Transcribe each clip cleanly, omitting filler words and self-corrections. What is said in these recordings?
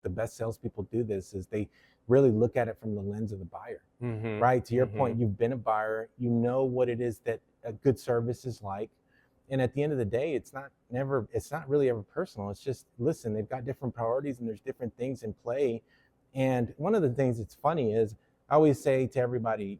the best salespeople do this, is they really look at it from the lens of the buyer, right? To your point, you've been a buyer, you know what it is that a good service is like. And at the end of the day, it's not really ever personal. It's just, listen, they've got different priorities and there's different things in play. And one of the things that's funny is I always say to everybody,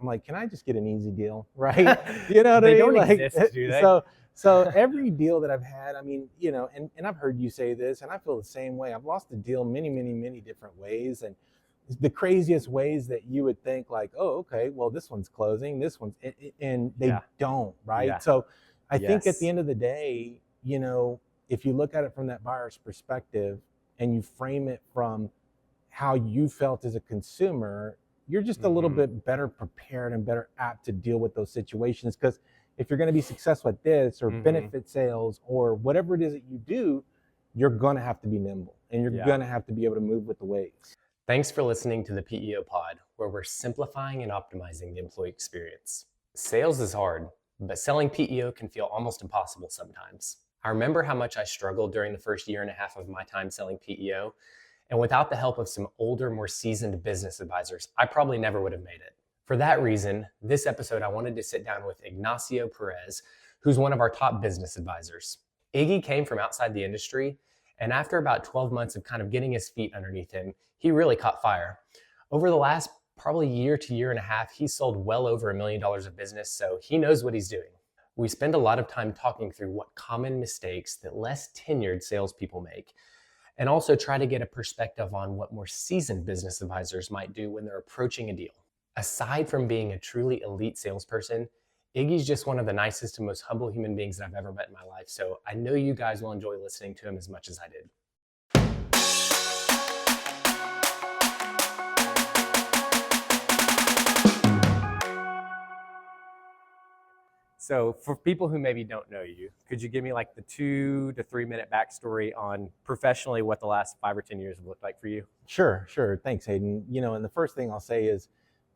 I'm like, can I just get an easy deal, right? You know what I mean? They don't exist, do they? So every deal that I've had, I mean, and I've heard you say this, and I feel the same way. I've lost a deal many, many, many different ways, and the craziest ways that you would think like, oh, okay, well, this one's closing, this one's, and they don't, right? Yeah. So I think at the end of the day, if you look at it from that buyer's perspective and you frame it from how you felt as a consumer, you're just a little bit better prepared and better apt to deal with those situations. Because if you're going to be successful at this or benefit sales or whatever it is that you do, you're going to have to be nimble and you're going to have to be able to move with the waves. Thanks for listening to the PEO Pod, where we're simplifying and optimizing the employee experience. Sales is hard, but selling PEO can feel almost impossible sometimes. I remember how much I struggled during the first year and a half of my time selling PEO, and without the help of some older, more seasoned business advisors, I probably never would have made it. For that reason, this episode I wanted to sit down with Ignacio Perez, who's one of our top business advisors. Iggy came from outside the industry, and after about 12 months of kind of getting his feet underneath him, he really caught fire. Over the last probably year to year and a half, he's sold well over $1 million of business, so he knows what he's doing. We spend a lot of time talking through what common mistakes that less tenured salespeople make, and also try to get a perspective on what more seasoned business advisors might do when they're approaching a deal. Aside from being a truly elite salesperson, Iggy's just one of the nicest and most humble human beings that I've ever met in my life, so I know you guys will enjoy listening to him as much as I did. So for people who maybe don't know you, could you give me like the 2 to 3 minute backstory on professionally what the last 5 or 10 years have looked like for you? Sure. Thanks, Hayden. And the first thing I'll say is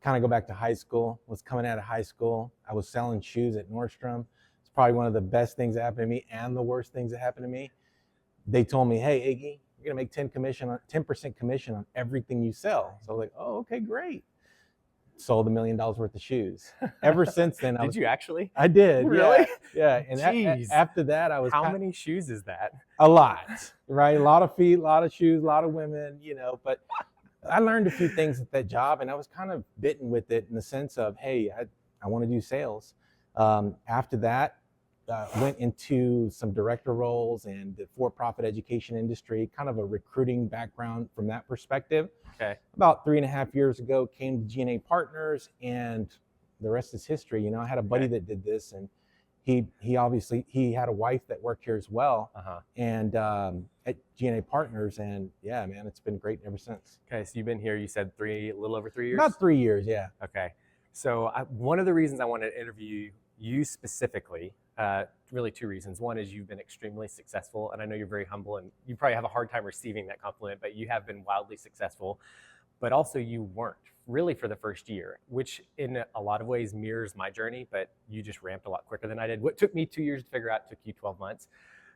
kind of go back to high school. Was coming out of high school. I was selling shoes at Nordstrom. It's probably one of the best things that happened to me and the worst things that happened to me. They told me, hey, Iggy, you're going to make 10% commission on everything you sell. So I was like, oh, okay, great. Sold $1 million worth of shoes. Ever since then, Did you actually? I did. Really? Yeah. And after that, I was. How many shoes is that? A lot, right? A lot of feet, a lot of shoes, a lot of women, but I learned a few things at that job, and I was kind of bitten with it in the sense of, hey, I want to do sales. After that, went into some director roles and the for-profit education industry, kind of a recruiting background from that perspective. Okay. About 3.5 years ago, came to G&A Partners, and the rest is history. I had a buddy that did this, and he obviously had a wife that worked here as well, and at G&A Partners, and yeah, man, it's been great ever since. Okay, so you've been here, you said a little over 3 years? About 3 years, yeah. Okay, so one of the reasons I wanted to interview you specifically, really 2 reasons. One is you've been extremely successful, and I know you're very humble, and you probably have a hard time receiving that compliment, but you have been wildly successful. But also you weren't really for the first year, which in a lot of ways mirrors my journey, but you just ramped a lot quicker than I did. What took me 2 years to figure out took you 12 months.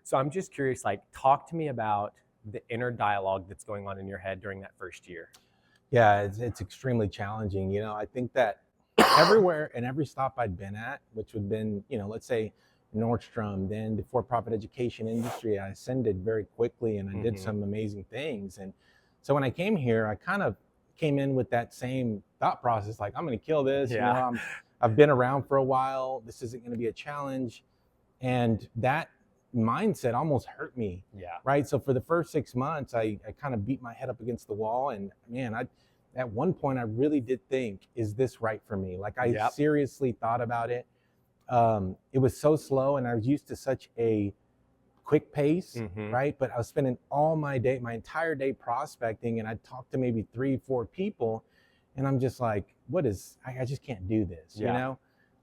So I'm just curious, talk to me about the inner dialogue that's going on in your head during that first year. Yeah, it's extremely challenging. I think that everywhere and every stop I'd been at, which would have been, let's say Nordstrom, then the for-profit education industry, I ascended very quickly and I did some amazing things. And so when I came here, I kind of came in with that same thought process, like, I'm going to kill this. Yeah. I've been around for a while. This isn't going to be a challenge. And that mindset almost hurt me. Yeah. Right. So for the first 6 months, I kind of beat my head up against the wall. And man, at one point I really did think, is this right for me? Like I seriously thought about it. It was so slow and I was used to such a quick pace, right? But I was spending all my entire day prospecting, and I'd talk to maybe 3-4 people, and I'm just like, I just can't do this,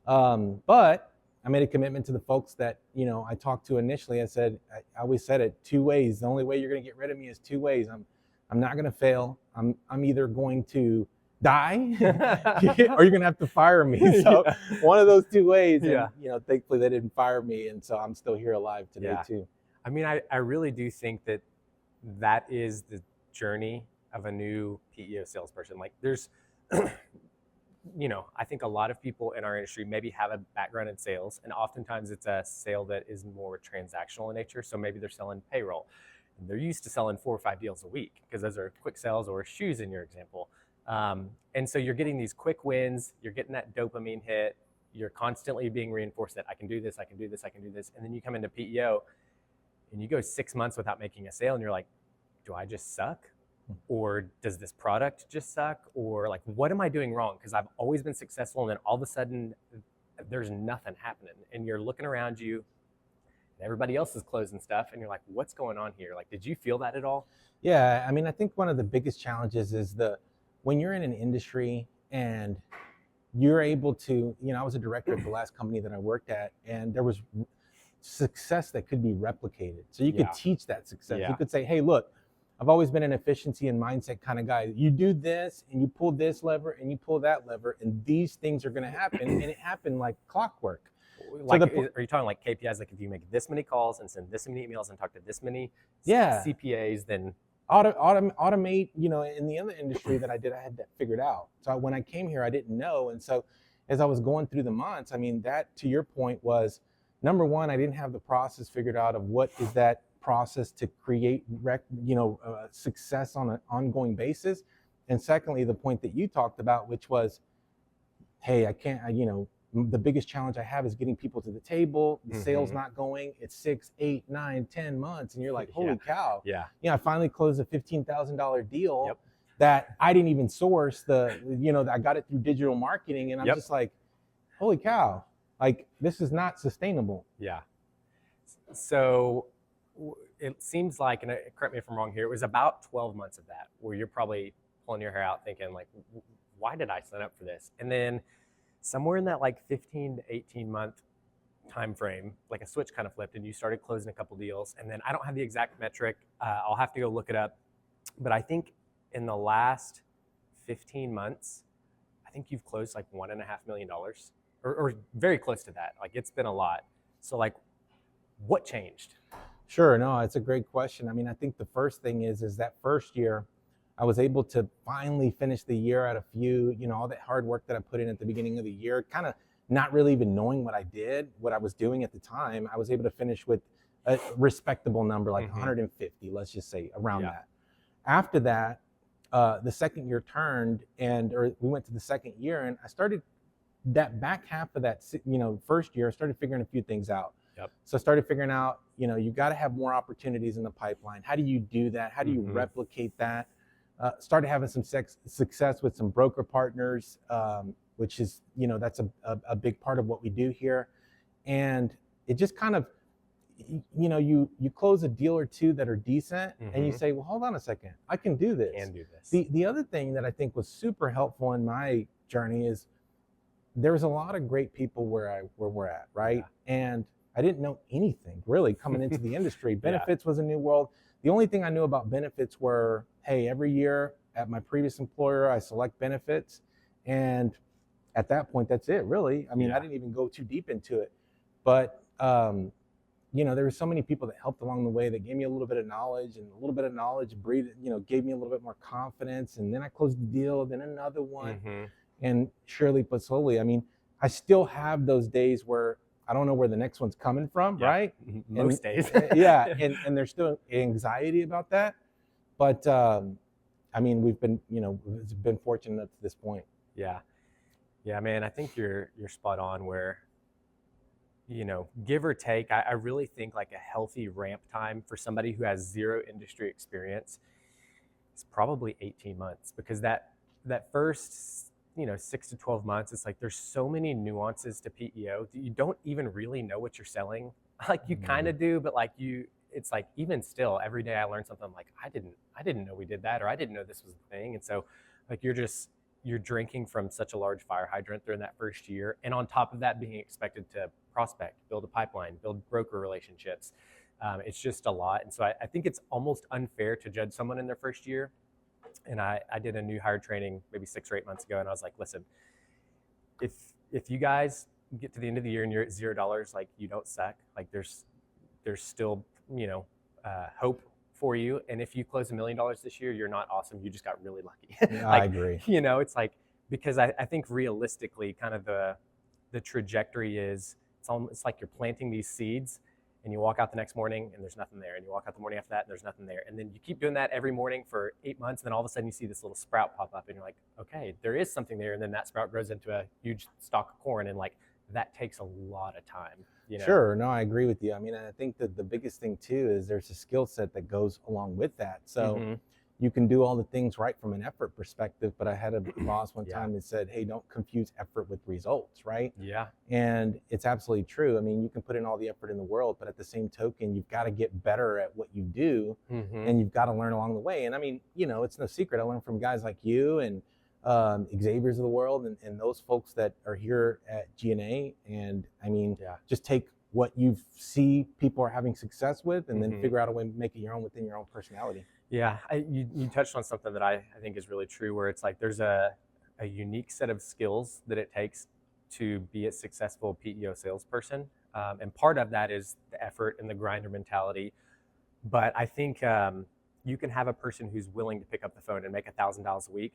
But I made a commitment to the folks that, I talked to initially. I always said it 2 ways. The only way you're going to get rid of me is 2 ways. I'm not going to fail. I'm either going to die or you're going to have to fire me. So one of those 2 ways. And, thankfully they didn't fire me. And so I'm still here alive today too. I mean, I really do think that is journey of a new PEO salesperson. Like there's, I think a lot of people in our industry maybe have a background in sales, and oftentimes it's a sale that is more transactional in nature. So maybe they're selling payroll, and they're used to selling 4 or 5 deals a week because those are quick sales, or shoes in your example. And so you're getting these quick wins, you're getting that dopamine hit, you're constantly being reinforced that I can do this, I can do this, I can do this. And then you come into PEO and you go 6 months without making a sale, and you're like, do I just suck? Or does this product just suck? Or like, what am I doing wrong? Because I've always been successful, and then all of a sudden there's nothing happening, and you're looking around you and everybody else is closing stuff, and you're like, what's going on here? Like, did you feel that at all? Yeah, I mean, I think one of the biggest challenges is when you're in an industry and you're able to, I was a director at the last company that I worked at, and there was success that could be replicated. So you could teach that success. You could say, hey, look, I've always been an efficiency and mindset kind of guy. You do this and you pull this lever and you pull that lever, and these things are going to happen. And it happened like clockwork. Like, are you talking like KPIs? Like if you make this many calls and send this many emails and talk to this many CPAs, then automate, in the other industry that I had that figured out. So when I came here, I didn't know. And so as I was going through the months, I mean, that to your point was, number one, I didn't have the process figured out of what is that process to create success on an ongoing basis. And secondly, the point that you talked about, which was, hey, the biggest challenge I have is getting people to the table. The sale's not going. It's 6, 8, 9, 10 months. And you're like, holy cow. Yeah. I finally closed a $15,000 deal that I didn't even source. I got it through digital marketing. And I'm just like, holy cow. Like, this is not sustainable. Yeah. So it seems like, and correct me if I'm wrong here, it was about 12 months of that where you're probably pulling your hair out thinking like, why did I sign up for this? And then somewhere in that like 15 to 18 month time frame, like a switch kind of flipped and you started closing a couple deals. And then I don't have the exact metric. I'll have to go look it up. But I think in the last 15 months, I think you've closed like $1.5 million or very close to that. Like it's been a lot. So like, what changed? Sure, no, it's a great question. I mean, I think the first thing is that first year, I was able to finally finish the year at a few, all that hard work that I put in at the beginning of the year, kind of not really even knowing what I was doing at the time. I was able to finish with a respectable number, like 150, let's just say around that. After that, the second year turned we went to the second year, and I started that back half of that, first year, I started figuring a few things out. So I started figuring out, you got to have more opportunities in the pipeline. How do you do that? How do you replicate that? Started having some success with some broker partners, which is, that's a big part of what we do here. And it just kind of, you close a deal or two that are decent and you say, well, hold on a second, I can do this. The other thing that I think was super helpful in my journey is there was a lot of great people where we're at, right? And I didn't know anything really coming into the industry. Benefits was a new world. The only thing I knew about benefits were, hey, every year at my previous employer, I select benefits. And at that point, that's it, really. I mean, I didn't even go too deep into it. But, there were so many people that helped along the way that gave me a little bit of knowledge, and a little bit of knowledge gave me a little bit more confidence. And then I closed the deal, then another one. And surely but slowly, I mean, I still have those days where I don't know where the next one's coming from, right? Most days. And there's still anxiety about that. But I mean, we've been fortunate up to this point. Yeah, man, I think you're spot on where, give or take, I really think like a healthy ramp time for somebody who has zero industry experience is probably 18 months, because that first 6 to 12 months, it's like there's so many nuances to PEO that you don't even really know what you're selling. Like you kind of do, but it's like even still, every day I learn something. I'm like, I didn't know we did that, or I didn't know this was the thing. And so like you're drinking from such a large fire hydrant during that first year. And on top of that, being expected to prospect, build a pipeline, build broker relationships. It's just a lot. And so I think it's almost unfair to judge someone in their first year. And I did a new hire training maybe 6 or 8 months ago. And I was like, listen, if you guys get to the end of the year and you're at $0, like you don't suck. Like there's still, hope for you. And if you close $1 million this year, you're not awesome. You just got really lucky. Yeah, I agree. It's like, because I think realistically, kind of the trajectory is, it's like you're planting these seeds and you walk out the next morning and there's nothing there. And you walk out the morning after that and there's nothing there. And then you keep doing that every morning for 8 months. And then all of a sudden you see this little sprout pop up and you're like, okay, there is something there. And then that sprout grows into a huge stalk of corn. And like, that takes a lot of time. Sure. No, I agree with you. I mean, I think that the biggest thing too is there's a skill set that goes along with that. So you can do all the things right from an effort perspective, but I had a boss one time that said, hey, don't confuse effort with results, right? Yeah. And it's absolutely true. I mean, you can put in all the effort in the world, but at the same token, you've got to get better at what you do, and you've got to learn along the way. And I mean, it's no secret. I learned from guys like you and Xavier's of the world and those folks that are here at GNA. And I mean, just take what you see people are having success with and then figure out a way to make it your own within your own personality. Yeah, you touched on something that I think is really true, where it's like there's a unique set of skills that it takes to be a successful PEO salesperson. And part of that is the effort and the grinder mentality. But I think you can have a person who's willing to pick up the phone and make $1,000 a week,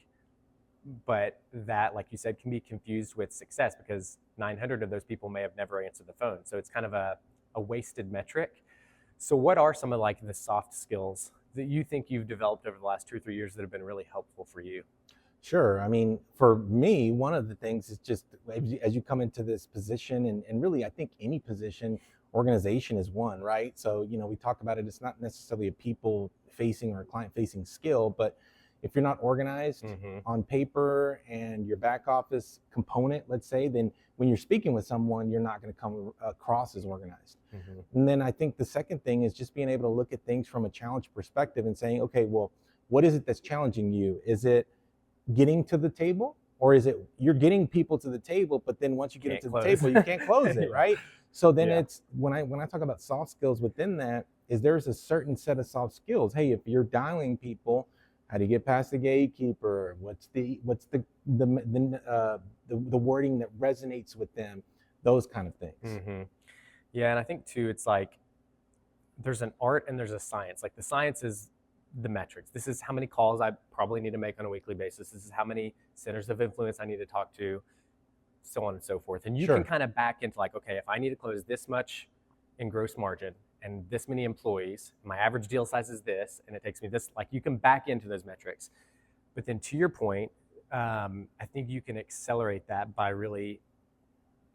but that, like you said, can be confused with success because 900 of those people may have never answered the phone. So it's kind of a wasted metric. So what are some of like the soft skills that you think you've developed over the last 2 or 3 years that have been really helpful for you? Sure. I mean, for me, one of the things is just as you come into this position, and really, I think any position, organization is one, right? So, we talk about it, it's not necessarily a people-facing or client-facing skill, but if you're not organized on paper and your back office component, let's say, then when you're speaking with someone, you're not going to come across as organized. And then I think the second thing is just being able to look at things from a challenge perspective and saying, okay, well, what is it that's challenging you? Is it getting to the table, or is it you're getting people to the table, but then once you get into the table, you can't close it, right? So then it's when I talk about soft skills within that, is there's a certain set of soft skills. Hey, if you're dialing people, how do you get past the gatekeeper? What's the wording that resonates with them? Those kind of things. Yeah, and I think too, it's like there's an art and there's a science. Like the science is the metrics. This is how many calls I probably need to make on a weekly basis. This is how many centers of influence I need to talk to, so on and so forth. And you can kind of back into like, okay, if I need to close this much in gross margin and this many employees, my average deal size is this, and it takes me this, like you can back into those metrics. But then to your point, I think you can accelerate that by really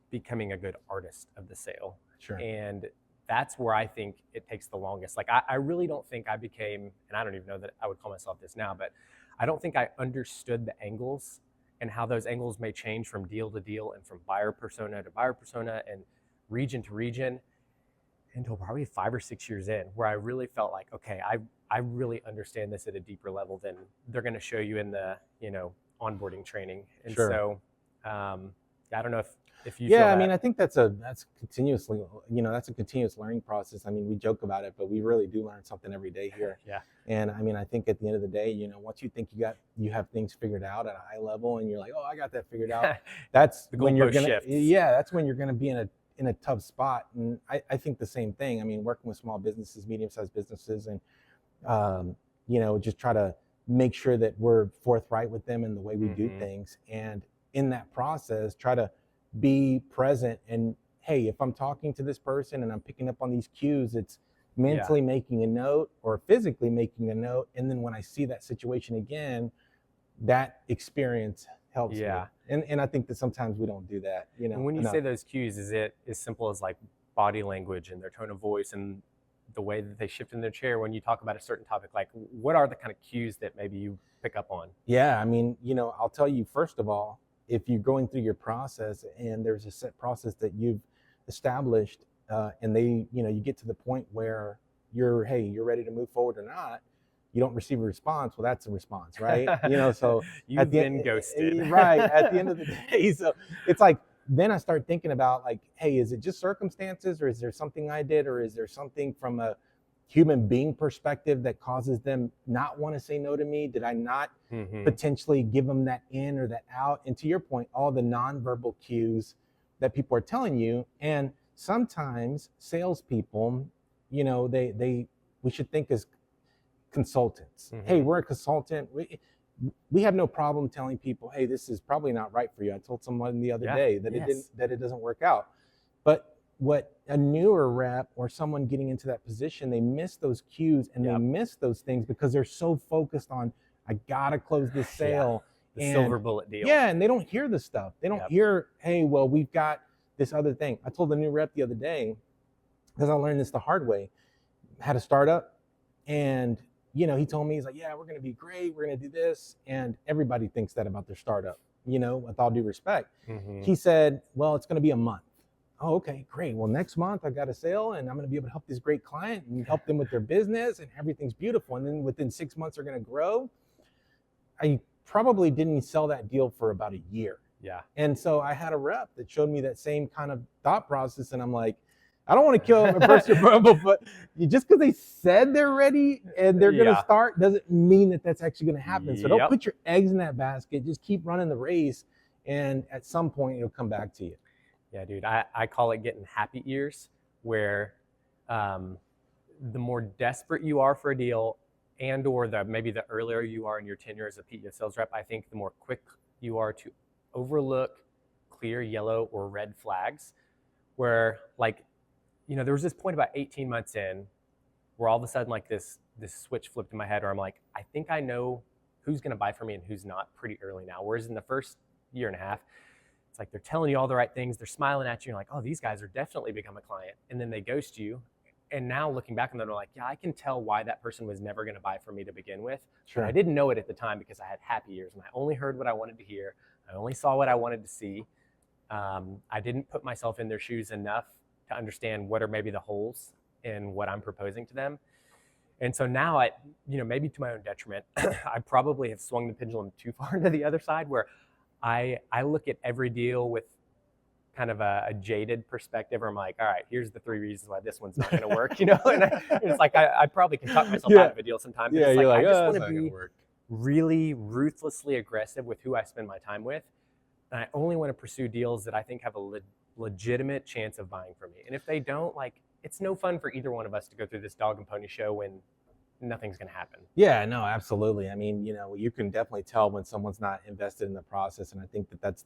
becoming a good artist of the sale. And that's where I think it takes the longest. Like I really don't think I became, and I don't even know that I would call myself this now, but I don't think I understood the angles and how those angles may change from deal to deal and from buyer persona to buyer persona and region to region until probably 5 or 6 years in, where I really felt like, okay, I really understand this at a deeper level than they're going to show you in the, onboarding training. And so, I don't know if you feel that. I mean, I think that's continuously, that's a continuous learning process. I mean, we joke about it, but we really do learn something every day here. And I mean, I think at the end of the day, once you think you have things figured out at a high level and you're like, oh, I got that figured out. That's when you're going to, that's when you're going to be in a tough spot. And I think the same thing. I mean, working with small businesses, medium-sized businesses, and, just try to make sure that we're forthright with them in the way we do things. And in that process, try to be present. And hey, if I'm talking to this person and I'm picking up on these cues, it's mentally making a note or physically making a note. And then when I see that situation again, that experience helps me. And I think that sometimes we don't do that. And when you say those cues, is it as simple as like body language and their tone of voice and the way that they shift in their chair when you talk about a certain topic? Like, what are the kind of cues that maybe you pick up on? Yeah, I mean, I'll tell you, first of all, if you're going through your process and there's a set process that you've established, and you get to the point where you're ready to move forward or not, you don't receive a response. Well, that's a response, right? So you've been ghosted. Right. At the end of the day. So it's like, then I start thinking about like, hey, is it just circumstances, or is there something I did, or is there something from a human being perspective that causes them not want to say no to me? Did I not potentially give them that in or that out? And to your point, all the nonverbal cues that people are telling you. And sometimes salespeople, we should think as consultants. Hey, we're a consultant. We have no problem telling people, hey, this is probably not right for you. I told someone the other day that it doesn't work out. But what a newer rep or someone getting into that position, they miss those cues and they miss those things because they're so focused on, I gotta close this sale. The silver bullet deal. Yeah, and they don't hear the stuff. They don't hear, hey, well, we've got this other thing. I told the new rep the other day, because I learned this the hard way, had a startup, and he told me, he's like, yeah, we're going to be great. We're going to do this. And everybody thinks that about their startup, with all due respect. He said, well, it's going to be a month. Oh, okay, great. Well, next month I got a sale and I'm going to be able to help this great client and help them with their business and everything's beautiful. And then within 6 months they're going to grow. I probably didn't sell that deal for about a year. Yeah. And so I had a rep that showed me that same kind of thought process. And I'm like, I don't want to kill a person, but just because they said they're ready and they're going to start doesn't mean that that's actually going to happen. So don't put your eggs in that basket. Just keep running the race. And at some point, it'll come back to you. Yeah, dude, I call it getting happy ears, where the more desperate you are for a deal and or maybe the earlier you are in your tenure as a PEO sales rep, I think the more quick you are to overlook clear yellow or red flags where there was this point about 18 months in where all of a sudden this switch flipped in my head where I'm like, I think I know who's going to buy from me and who's not pretty early now. Whereas in the first year and a half, it's like they're telling you all the right things. They're smiling at you. You're like, oh, these guys are definitely become a client. And then they ghost you. And now looking back on them, they're like, yeah, I can tell why that person was never going to buy from me to begin with. Sure. But I didn't know it at the time because I had happy ears and I only heard what I wanted to hear. I only saw what I wanted to see. I didn't put myself in their shoes enough to understand what are maybe the holes in what I'm proposing to them. And so now maybe to my own detriment, I probably have swung the pendulum too far into the other side where I look at every deal with kind of a jaded perspective where I'm like, all right, here's the 3 reasons why this one's not going to work, and it's like, I probably can talk myself out of a deal sometimes. Yeah, it's like, I just want to be really ruthlessly aggressive with who I spend my time with. And I only want to pursue deals that I think have a legitimate chance of buying from me. And if they don't, it's no fun for either one of us to go through this dog and pony show when nothing's going to happen. Yeah, no, absolutely. I mean, you can definitely tell when someone's not invested in the process. And I think that's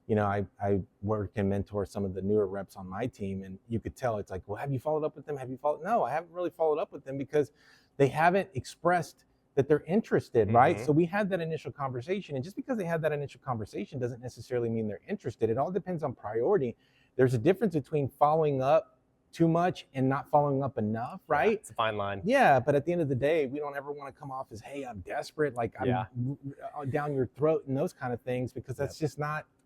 I work and mentor some of the newer reps on my team, and you could tell it's like, well, have you followed up with them? No, I haven't really followed up with them because they haven't expressed that they're interested, right? So we had that initial conversation, and just because they had that initial conversation doesn't necessarily mean they're interested. It all depends on priority. There's a difference between following up too much and not following up enough, right? Yeah, it's a fine line. Yeah, but at the end of the day, we don't ever want to come off as, hey, I'm desperate, like I'm down your throat and those kind of things, because that's just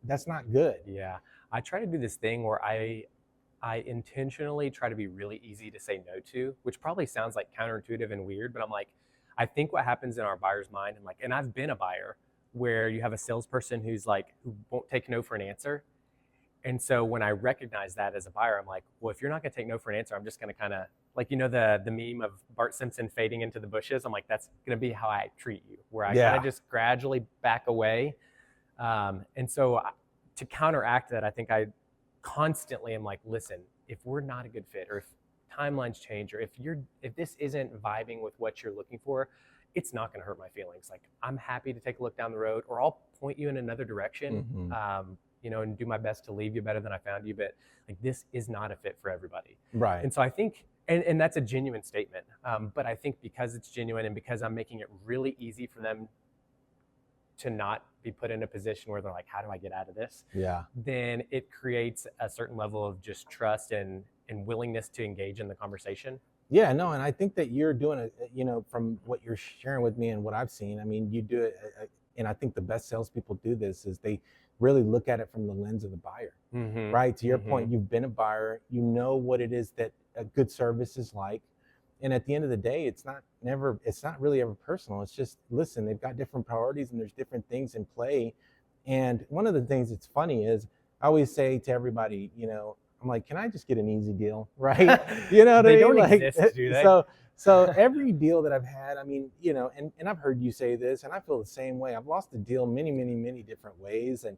that's not good. Yeah, I try to do this thing where I intentionally try to be really easy to say no to, which probably sounds like counterintuitive and weird, but I'm like, I think what happens in our buyer's mind, and I've been a buyer where you have a salesperson who won't take no for an answer. And so when I recognize that as a buyer, I'm like, well, if you're not going to take no for an answer, I'm just going to kind of the meme of Bart Simpson fading into the bushes. I'm like, that's going to be how I treat you, where I kind of just gradually back away. And so to counteract that, I think I constantly am like, listen, if we're not a good fit, or if timelines change, or if this isn't vibing with what you're looking for, it's not going to hurt my feelings. Like, I'm happy to take a look down the road, or I'll point you in another direction, and do my best to leave you better than I found you. But this is not a fit for everybody. Right. And so I think, and that's a genuine statement. But I think because it's genuine and because I'm making it really easy for them to not be put in a position where they're like, how do I get out of this? Yeah. Then it creates a certain level of just trust and willingness to engage in the conversation. Yeah, no, and I think that you're doing it, from what you're sharing with me and what I've seen. I mean, you do it, and I think the best salespeople do this is they really look at it from the lens of the buyer, right? To your point, you've been a buyer, you know what it is that a good service is like. And at the end of the day, it's not really ever personal. It's just, listen, they've got different priorities and there's different things in play. And one of the things that's funny is I always say to everybody, I'm like, can I just get an easy deal, right? You know what I mean? They don't exist, do they? So every deal that I've had, I mean, and I've heard you say this, and I feel the same way. I've lost a deal many, many, many different ways, and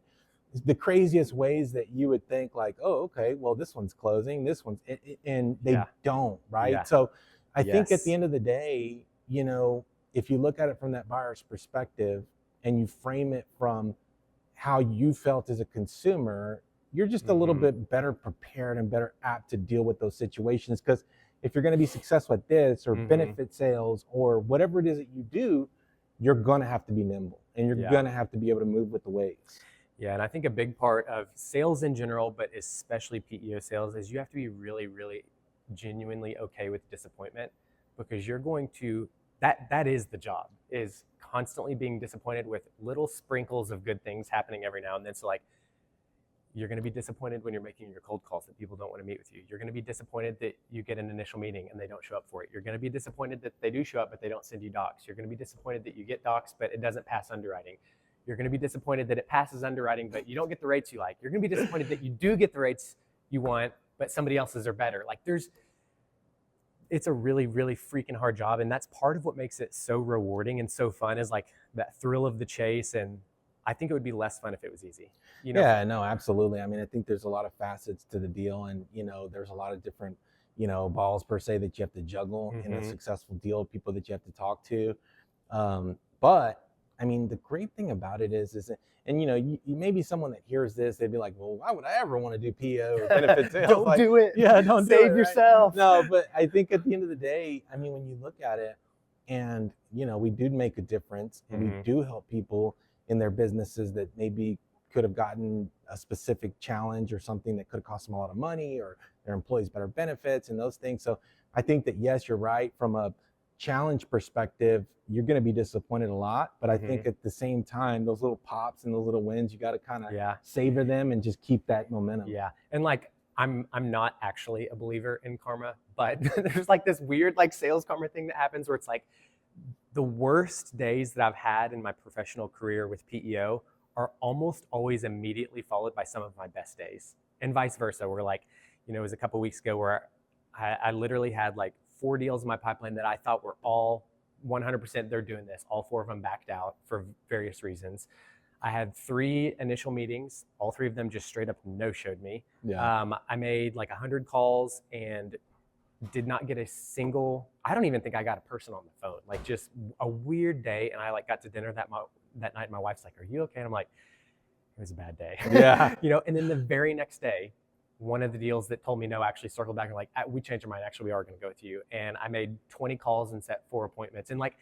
the craziest ways that you would think like, oh, okay, well, this one's closing, this one's, and they don't, right? Yeah. So I think at the end of the day, if you look at it from that buyer's perspective and you frame it from how you felt as a consumer, you're just a little bit better prepared and better apt to deal with those situations. Because if you're going to be successful at this or benefit sales or whatever it is that you do, you're going to have to be nimble and you're going to have to be able to move with the waves. Yeah, and I think a big part of sales in general, but especially PEO sales, is you have to be really, really genuinely okay with disappointment, because you're going to, that is the job, is constantly being disappointed with little sprinkles of good things happening every now and then. So like, you're going to be disappointed when you're making your cold calls that people don't want to meet with you. You're going to be disappointed that you get an initial meeting and they don't show up for it. You're going to be disappointed that they do show up, but they don't send you docs. You're going to be disappointed that you get docs, but it doesn't pass underwriting. You're going to be disappointed that it passes underwriting, but you don't get the rates you like. You're going to be disappointed that you do get the rates you want, but somebody else's are better. Like it's a really, really freaking hard job. And that's part of what makes it so rewarding and so fun, is like that thrill of the chase. And I think it would be less fun if it was easy. You know? Yeah, no, absolutely. I mean, I think there's a lot of facets to the deal, and there's a lot of different, balls per se that you have to juggle in a successful deal, people that you have to talk to. But I mean, the great thing about it is and you may be someone that hears this, they'd be like, well, why would I ever want to do PEO or benefit sales? Don't do it. Yeah, don't save do it, right? yourself. No, but I think at the end of the day, I mean, when you look at it, and we do make a difference, and we do help people in their businesses that maybe could have gotten a specific challenge or something that could have cost them a lot of money, or their employees better benefits and those things. So I think that, yes, you're right. From a challenge perspective, you're going to be disappointed a lot, but I think at the same time, those little pops and those little wins, you got to kind of savor them and just keep that momentum. Yeah. And like, I'm not actually a believer in karma, but there's like this weird like sales karma thing that happens where it's like, the worst days that I've had in my professional career with PEO are almost always immediately followed by some of my best days, and vice versa. Where like, it was a couple weeks ago where I literally had like 4 deals in my pipeline that I thought were all 100% they're doing this. All 4 of them backed out for various reasons. I had 3 initial meetings. All 3 of them just straight up no-showed me. Yeah. I made like 100 calls and did not get a single, I don't even think I got a person on the phone. Like, just a weird day. And I like got to dinner that night. My wife's like, are you okay? And I'm like, it was a bad day. Yeah. And then the very next day, one of the deals that told me no actually circled back and like, we changed our mind. Actually, we are going to go with you. And I made 20 calls and set 4 appointments. And like,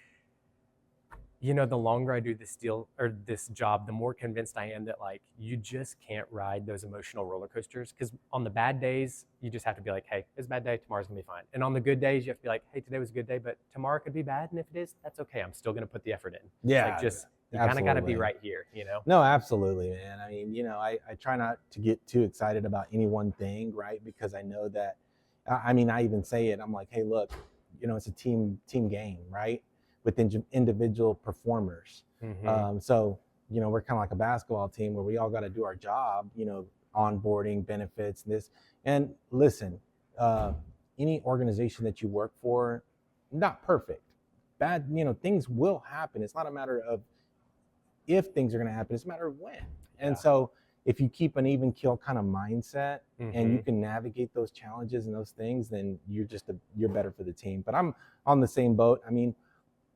the longer I do this deal or this job, the more convinced I am that like, you just can't ride those emotional roller coasters. Because on the bad days, you just have to be like, hey, it's a bad day. Tomorrow's gonna be fine. And on the good days, you have to be like, hey, today was a good day, but tomorrow could be bad. And if it is, that's okay. I'm still gonna put the effort in. Yeah. Like, just, you kind of got to be right here, No, absolutely, man. I mean, I try not to get too excited about any one thing, right? Because I know that, I even say it, I'm like, hey, look, it's a team game, right? With individual performers. So, we're kind of like a basketball team where we all got to do our job, onboarding, benefits, this. And listen, any organization that you work for, not perfect. Bad, things will happen. It's not a matter of if things are going to happen, it's a matter of when. And so if you keep an even keel kind of mindset and you can navigate those challenges and those things, then you're better for the team. But I'm on the same boat. I mean,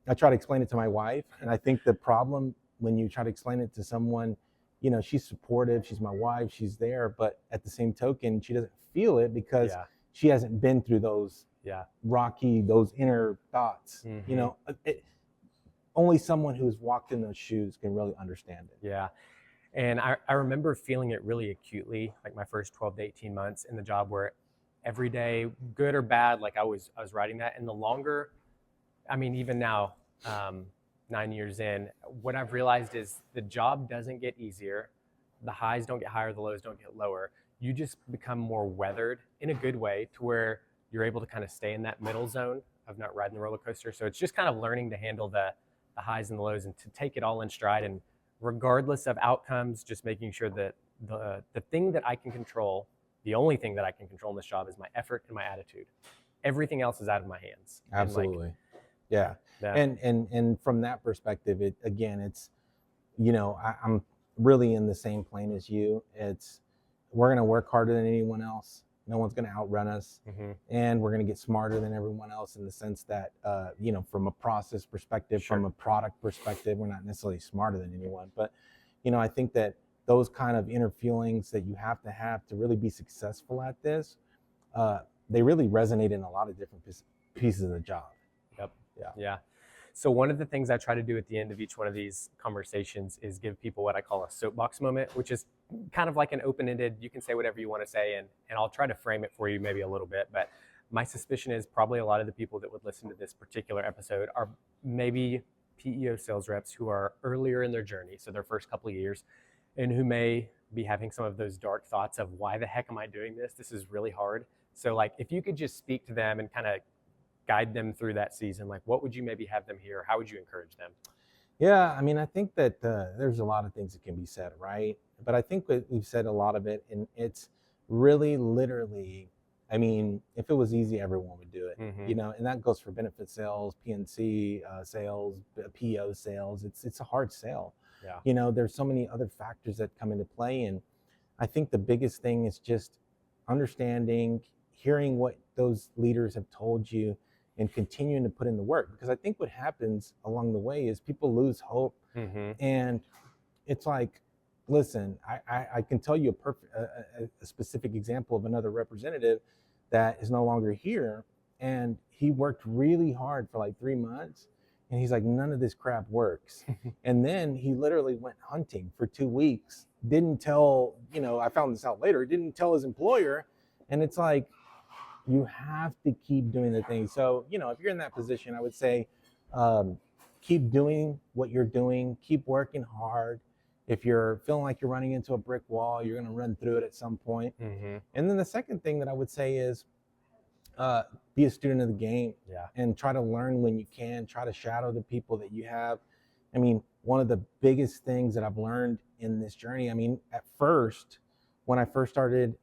I try to explain it to my wife, and I think the problem when you try to explain it to someone, she's supportive, she's my wife, she's there, but at the same token, she doesn't feel it because she hasn't been through those those inner thoughts. Only someone who's walked in those shoes can really understand it. Yeah. And I remember feeling it really acutely, like my first 12 to 18 months in the job, where every day, good or bad, like I was writing that. And the longer, even now, 9 years in, what I've realized is the job doesn't get easier. The highs don't get higher, the lows don't get lower. You just become more weathered in a good way to where you're able to kind of stay in that middle zone of not riding the roller coaster. So it's just kind of learning to handle the highs and the lows and to take it all in stride. And regardless of outcomes, just making sure that the thing that I can control, the only thing that I can control in this job is my effort and my attitude. Everything else is out of my hands. Absolutely. Yeah. And from that perspective, it's, I'm really in the same plane as you. We're going to work harder than anyone else. No one's going to outrun us. And we're going to get smarter than everyone else in the sense that, from a process perspective, from a product perspective, we're not necessarily smarter than anyone. But, I think that those kind of inner feelings that you have to really be successful at this, they really resonate in a lot of different pieces of the job. Yep. Yeah. So one of the things I try to do at the end of each one of these conversations is give people what I call a soapbox moment, which is kind of like an open-ended, you can say whatever you want to say, and I'll try to frame it for you maybe a little bit. But my suspicion is probably a lot of the people that would listen to this particular episode are maybe PEO sales reps who are earlier in their journey, so their first couple of years, and who may be having some of those dark thoughts of, why the heck am I doing this? This is really hard. So like, if you could just speak to them and kind of guide them through that season, like what would you maybe have them hear? How would you encourage them? Yeah, I mean, I think that there's a lot of things that can be said, right? But I think that we've said a lot of it, and it's really literally, I mean, if it was easy, everyone would do it, and that goes for benefit sales, PNC sales, PEO sales. It's a hard sale. Yeah. There's so many other factors that come into play, and I think the biggest thing is just understanding, hearing what those leaders have told you, and continuing to put in the work. Because I think what happens along the way is people lose hope. And it's like, listen, I can tell you a specific example of another representative that is no longer here. And he worked really hard for like 3 months. And he's like, none of this crap works. And then he literally went hunting for 2 weeks. Didn't tell, I found this out later, didn't tell his employer. And it's like, you have to keep doing the thing. So, if you're in that position, I would say, keep doing what you're doing, keep working hard. If you're feeling like you're running into a brick wall, you're going to run through it at some point. And then the second thing that I would say is, be a student of the game, and try to learn when you can, try to shadow the people that you have. I mean, one of the biggest things that I've learned in this journey, I mean, at first, when I first started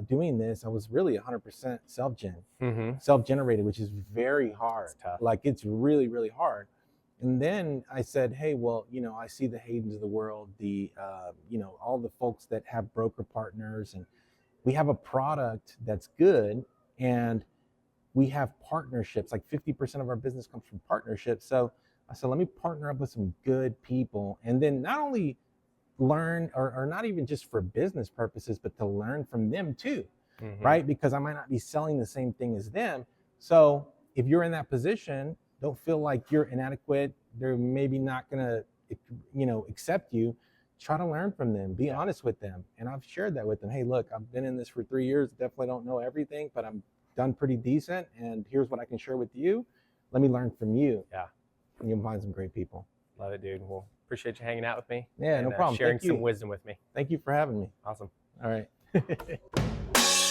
doing this, I was really 100% self-generated, which is very hard. It's tough. Like, it's really, really hard. And then I said, hey, well, I see the Haydens of the world, the, all the folks that have broker partners, and we have a product that's good, and we have partnerships. Like 50% of our business comes from partnerships. So I said, let me partner up with some good people, and then not only learn, or not even just for business purposes, but to learn from them too, right? Because I might not be selling the same thing as them. So if you're in that position, don't feel like you're inadequate. They're maybe not gonna, accept you. Try to learn from them. Be honest with them. And I've shared that with them. Hey, look, I've been in this for 3 years. Definitely don't know everything, but I'm done pretty decent. And here's what I can share with you. Let me learn from you. Yeah. And you'll find some great people. Love it, dude. Well, appreciate you hanging out with me. Yeah, no problem. Sharing some wisdom with me. Thank you for having me. Awesome. All right.